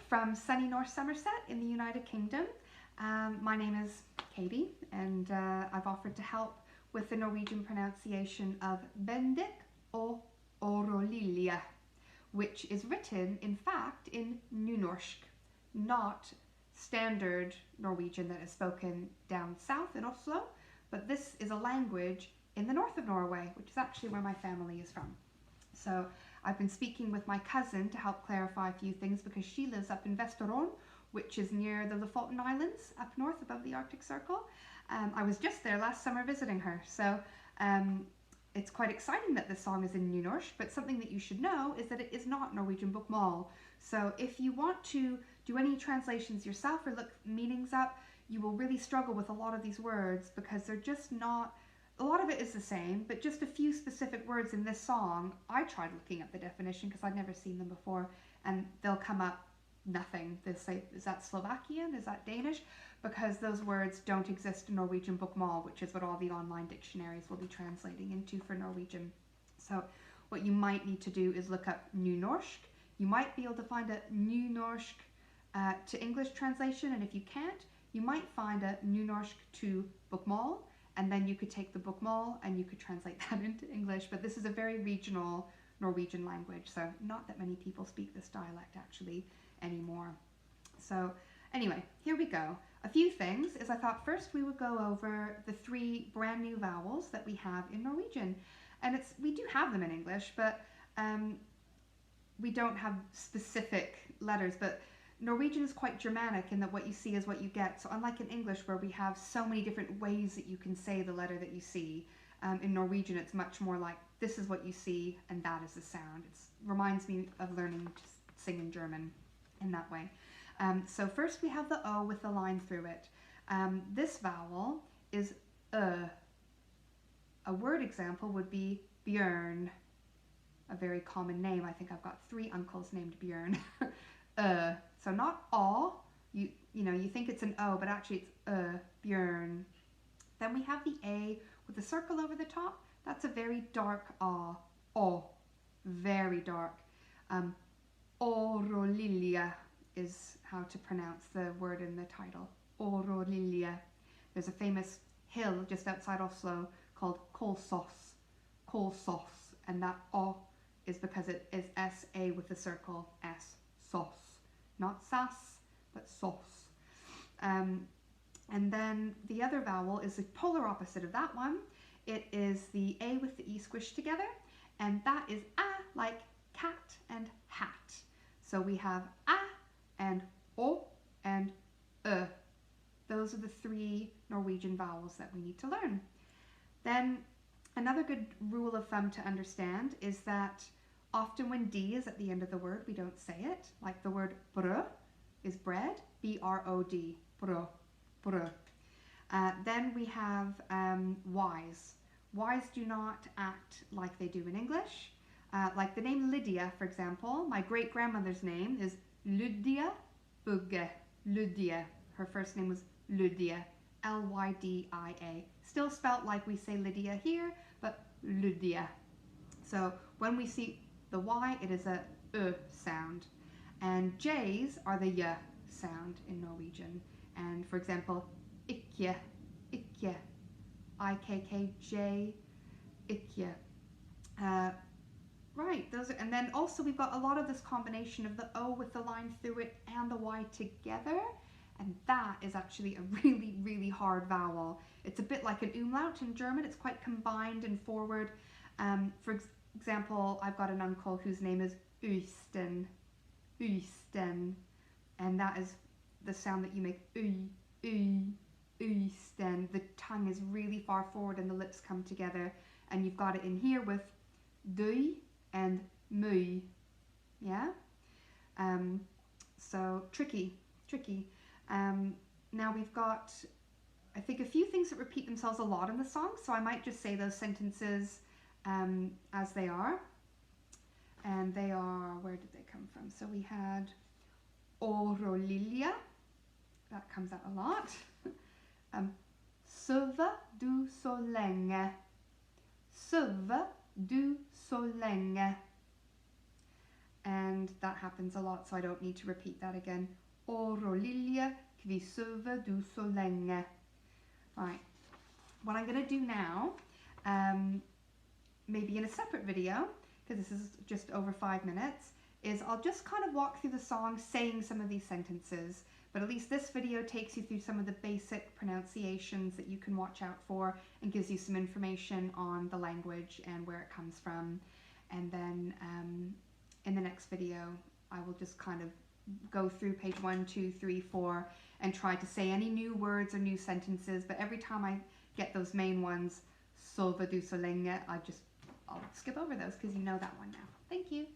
from sunny North Somerset in the United Kingdom. My name is Katie, and I've offered to help with the Norwegian pronunciation of Bendik og Orolilje, which is written, in fact, in Ny Norsk, not standard Norwegian that is spoken down south in Oslo, but this is a language in the north of Norway, which is actually where my family is from. So I've been speaking with my cousin to help clarify a few things because she lives up in Vesterålen, which is near the Lofoten Islands up north above the Arctic Circle. I was just there last summer visiting her, so it's quite exciting that this song is in Ny Norsk, but something that you should know is that it is not Norwegian bokmål. So if you want to do any translations yourself or look meanings up, you will really struggle with a lot of these words because they're just not, a lot of it is the same, but just a few specific words in this song, I tried looking up the definition because I'd never seen them before, and they'll come up nothing. They'll say, is that Slovakian? Is that Danish? Because those words don't exist in Norwegian bokmål, which is what all the online dictionaries will be translating into for Norwegian. So what you might need to do is look up Ny Norsk. You might be able to find a Ny Norsk to English translation, and if you can't, you might find a Ny Norsk to bokmål, and then you could take the bokmål and you could translate that into English. But this is a very regional Norwegian language, so not that many people speak this dialect actually anymore. So anyway, here we go. A few things is I thought first we would go over the 3 brand new vowels that we have in Norwegian. And we do have them in English, but we don't have specific letters. But Norwegian is quite Germanic in that what you see is what you get. So unlike in English where we have so many different ways that you can say the letter that you see, in Norwegian it's much more like this is what you see and that is the sound. It reminds me of learning to sing in German in that way. So first we have the O with the line through it. This vowel is A word example would be Björn, a very common name. I think I've got 3 uncles named Björn. So not A, you know, you think it's an O, but actually it's Björn. Then we have the A with the circle over the top. That's a very dark A, O, very dark. Orolilje is how to pronounce the word in the title, Orolilje. There's a famous hill just outside Oslo called Kolsås, and that O is because it is S-A with the circle S, sos. Not sas, but sos. And then the other vowel is the polar opposite of that one. It is the A with the E squished together, and that is A like cat and hat. So we have A and O and Ö. Those are the 3 Norwegian vowels that we need to learn. Then another good rule of thumb to understand is that often when D is at the end of the word, we don't say it. Like the word brød is bread, B-R-O-D, brød, brød. Then we have Ys. Ys do not act like they do in English. Like the name Lydia, for example, my great-grandmother's name is Lydia Bugge. Lydia. Her first name was Lydia, L-Y-D-I-A. Still spelt like we say Lydia here, but Lydia. So when we see the Y, it is a Ö sound. And J's are the Y sound in Norwegian. And for example, ikke, ikke, I-K-K-J, ikke. Right, those are, and then also we've got a lot of this combination of the O with the line through it and the Y together, and that is actually a really, really hard vowel. It's a bit like an umlaut in German. It's quite combined and forward. For example, I've got an uncle whose name is Øystein, Øystein, and that is the sound that you make, Øystein. The tongue is really far forward and the lips come together, and you've got it in here with døy and møy, yeah? So tricky. Now we've got, I think, a few things that repeat themselves a lot in the song, so I might just say those sentences as they are. And they are, where did they come from? So we had Orolilje, that comes out a lot. Søve du så lenge. Søve du så lenge. and that happens a lot, so I don't need to repeat that again. Oro lilje, kvi sover du så lenge. Right, what I'm going to do now, maybe in a separate video, because this is just over 5 minutes, is I'll just kind of walk through the song saying some of these sentences, but at least this video takes you through some of the basic pronunciations that you can watch out for and gives you some information on the language and where it comes from. And then in the next video, I will just kind of go through page 1, 2, 3, 4 and try to say any new words or new sentences, but every time I get those main ones, sover du så lenge, I'll skip over those because you know that one now. Thank you.